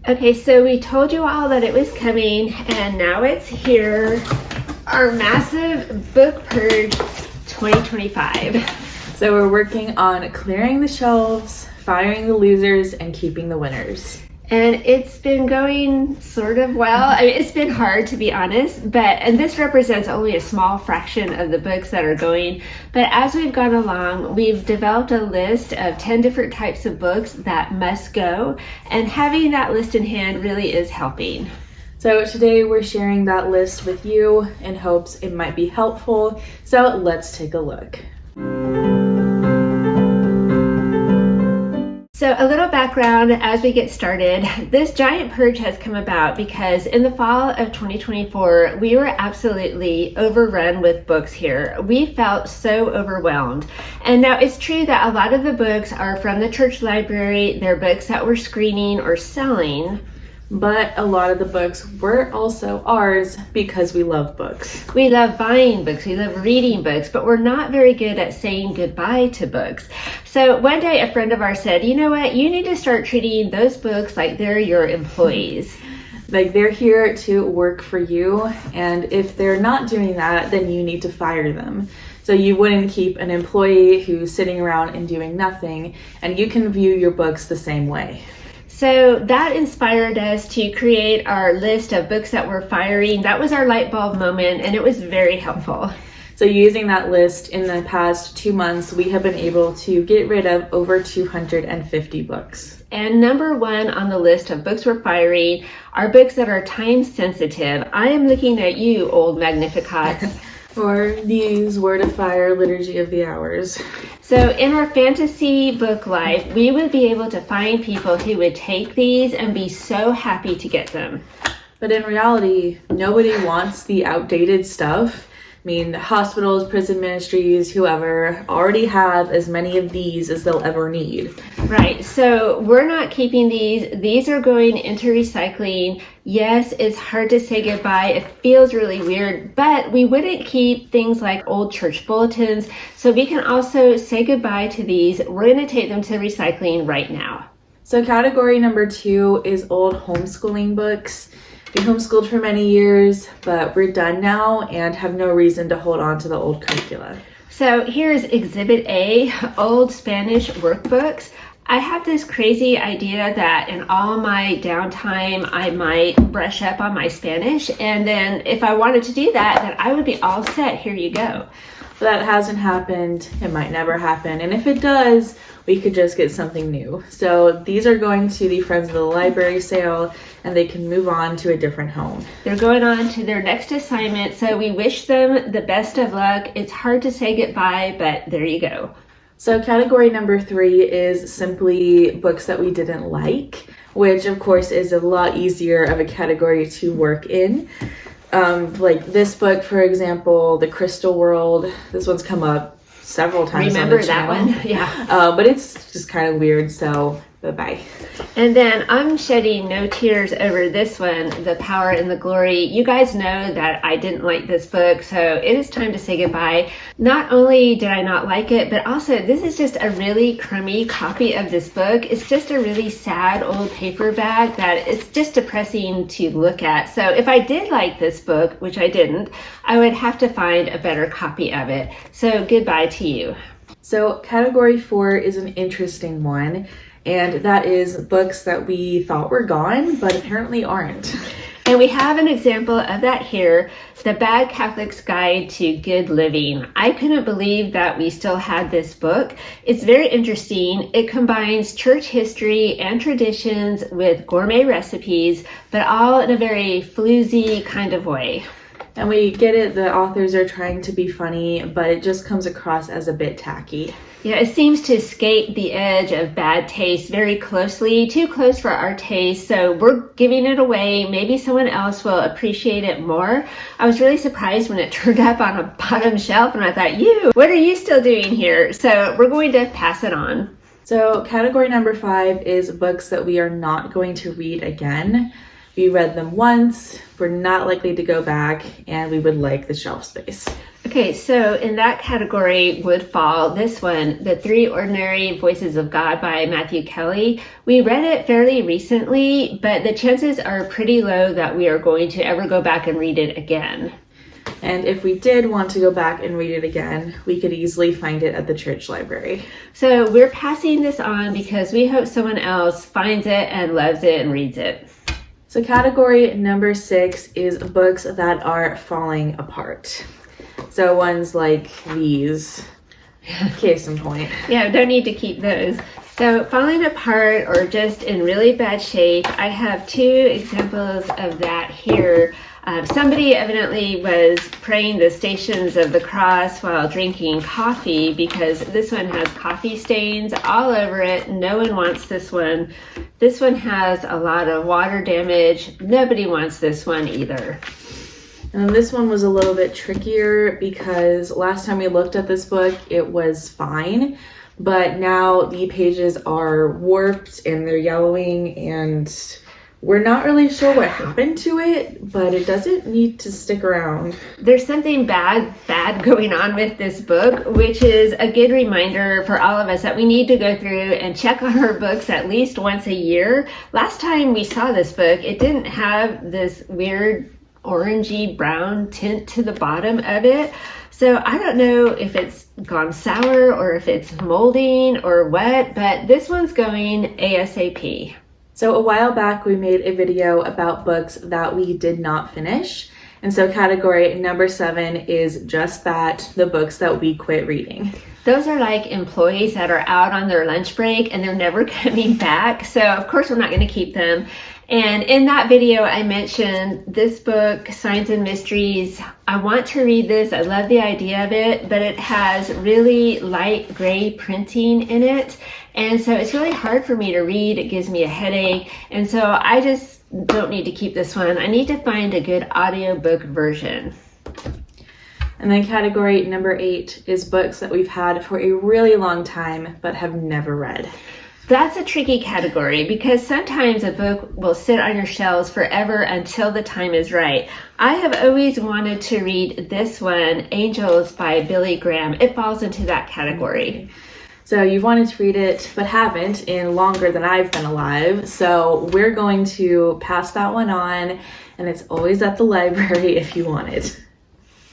Okay, so we told you all that it was coming, and now it's here. Our massive book purge 2025. So we're working on clearing the shelves, firing the losers, and keeping the winners. And it's been going sort of well. I mean, it's been hard, to be honest, and this represents only a small fraction of the books that are going. But as we've gone along, we've developed a list of 10 different types of books that must go, and having that list in hand really is helping. So today we're sharing that list with you in hopes it might be helpful. So let's take a look. So a little background as we get started. This giant purge has come about because in the fall of 2024, we were absolutely overrun with books here. We felt so overwhelmed. And now it's true that a lot of the books are from the church library. They're books that we're screening or selling. But a lot of the books were also ours because we love books. We love buying books, we love reading books, but we're not very good at saying goodbye to books. So one day a friend of ours said, you know what, you need to start treating those books like they're your employees. Like they're here to work for you, and if they're not doing that, then you need to fire them. So you wouldn't keep an employee who's sitting around and doing nothing, and you can view your books the same way. So that inspired us to create our list of books that we're firing. That was our light bulb moment, and it was very helpful. So using that list in the past 2 months, we have been able to get rid of over 250 books. And number one on the list of books we're firing are books that are time sensitive. I am looking at you, old Magnificats. Or these Word of Fire Liturgy of the Hours. So in our fantasy book life, we would be able to find people who would take these and be so happy to get them. But in reality, nobody wants the outdated stuff. I mean, hospitals, prison ministries, whoever already have as many of these as they'll ever need. Right, so we're not keeping these. These are going into recycling. Yes, it's hard to say goodbye. It feels really weird, but we wouldn't keep things like old church bulletins. So we can also say goodbye to these. We're going to take them to recycling right now. So category number 2 is old homeschooling books. We homeschooled for many years, but we're done now and have no reason to hold on to the old curricula. So here's Exhibit A, old Spanish workbooks. I have this crazy idea that in all my downtime, I might brush up on my Spanish. And then if I wanted to do that, then I would be all set. Here you go. That hasn't happened. It might never happen. And if it does, we could just get something new. So these are going to the Friends of the Library sale, and they can move on to a different home. They're going on to their next assignment, so we wish them the best of luck. It's hard to say goodbye, but there you go. So category number 3 is simply books that we didn't like, which of course is a lot easier of a category to work in. Like this book, for example, The Crystal World. This one's come up several times. Remember that one? Yeah. But it's just kind of weird, so bye-bye. And then I'm shedding no tears over this one, The Power and the Glory. You guys know that I didn't like this book, so it is time to say goodbye. Not only did I not like it, but also this is just a really crummy copy of this book. It's just a really sad old paperback that it's just depressing to look at. So if I did like this book, which I didn't, I would have to find a better copy of it. So goodbye to you. So category 4 is an interesting one. And that is books that we thought were gone, but apparently aren't. And we have an example of that here, The Bad Catholic's Guide to Good Living. I couldn't believe that we still had this book. It's very interesting. It combines church history and traditions with gourmet recipes, but all in a very floozy kind of way. And we get it, the authors are trying to be funny, but it just comes across as a bit tacky. Yeah, it seems to skate the edge of bad taste very closely, too close for our taste. So we're giving it away. Maybe someone else will appreciate it more. I was really surprised when it turned up on a bottom shelf and I thought, what are you still doing here? So we're going to pass it on. So category number 5 is books that we are not going to read again. We read them once, we're not likely to go back, and we would like the shelf space. Okay, so in that category would fall this one, The Three Ordinary Voices of God by Matthew Kelly. We read it fairly recently, but the chances are pretty low that we are going to ever go back and read it again. And if we did want to go back and read it again, we could easily find it at the church library. So we're passing this on because we hope someone else finds it and loves it and reads it. So category number 6 is books that are falling apart. So ones like these, case in point. Yeah, don't need to keep those. So falling apart or just in really bad shape, I have 2 examples of that here. Somebody evidently was praying the Stations of the Cross while drinking coffee because this one has coffee stains all over it. No one wants this one. This one has a lot of water damage. Nobody wants this one either. And this one was a little bit trickier because last time we looked at this book, it was fine. But now the pages are warped and they're yellowing and we're not really sure what happened to it, but it doesn't need to stick around. There's something bad going on with this book, which is a good reminder for all of us that we need to go through and check on our books at least once a year. Last time we saw this book, it didn't have this weird orangey brown tint to the bottom of it. So I don't know if it's gone sour or if it's molding or what, but this one's going ASAP. So a while back, we made a video about books that we did not finish. And so category number 7 is just that, the books that we quit reading. Those are like employees that are out on their lunch break and they're never coming back. So of course we're not going to keep them. And in that video, I mentioned this book, Signs and Mysteries. I want to read this. I love the idea of it, but it has really light gray printing in it. And so it's really hard for me to read. It gives me a headache. And so I just don't need to keep this one. I need to find a good audiobook version. And then category number 8 is books that we've had for a really long time, but have never read. That's a tricky category because sometimes a book will sit on your shelves forever until the time is right. I have always wanted to read this one, Angels by Billy Graham. It falls into that category. So you've wanted to read it, but haven't in longer than I've been alive. So we're going to pass that one on, and it's always at the library if you want it.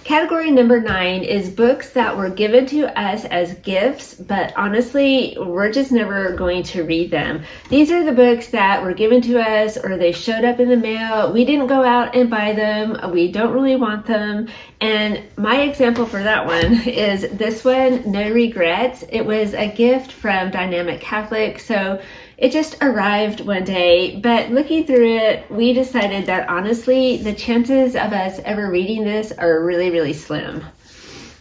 Category number 9 is books that were given to us as gifts, but honestly, we're just never going to read them. These are the books that were given to us or they showed up in the mail. We didn't go out and buy them. We don't really want them. And my example for that one is this one, No Regrets. It was a gift from Dynamic Catholic, so it just arrived one day, but looking through it, we decided that honestly, the chances of us ever reading this are really, really slim.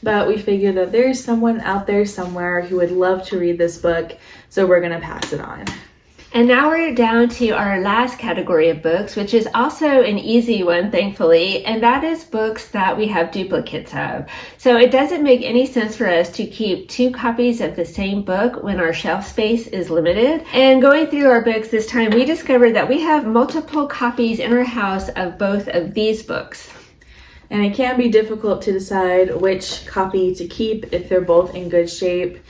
But we figured that there's someone out there somewhere who would love to read this book, so we're gonna pass it on. And now we're down to our last category of books, which is also an easy one, thankfully, and that is books that we have duplicates of. So it doesn't make any sense for us to keep 2 copies of the same book when our shelf space is limited. And going through our books this time, we discovered that we have multiple copies in our house of both of these books. And it can be difficult to decide which copy to keep if they're both in good shape.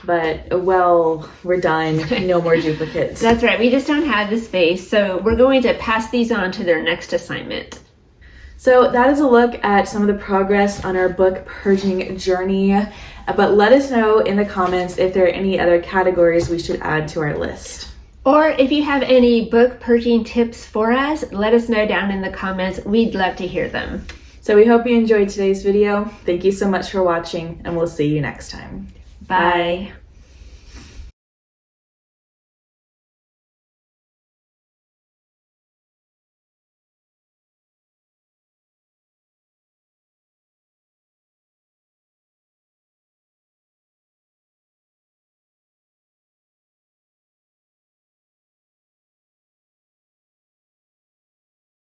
But, well, we're done. No more duplicates. That's right. We just don't have the space. So we're going to pass these on to their next assignment. So that is a look at some of the progress on our book purging journey. But let us know in the comments if there are any other categories we should add to our list. Or if you have any book purging tips for us, let us know down in the comments. We'd love to hear them. So we hope you enjoyed today's video. Thank you so much for watching, and we'll see you next time. Bye.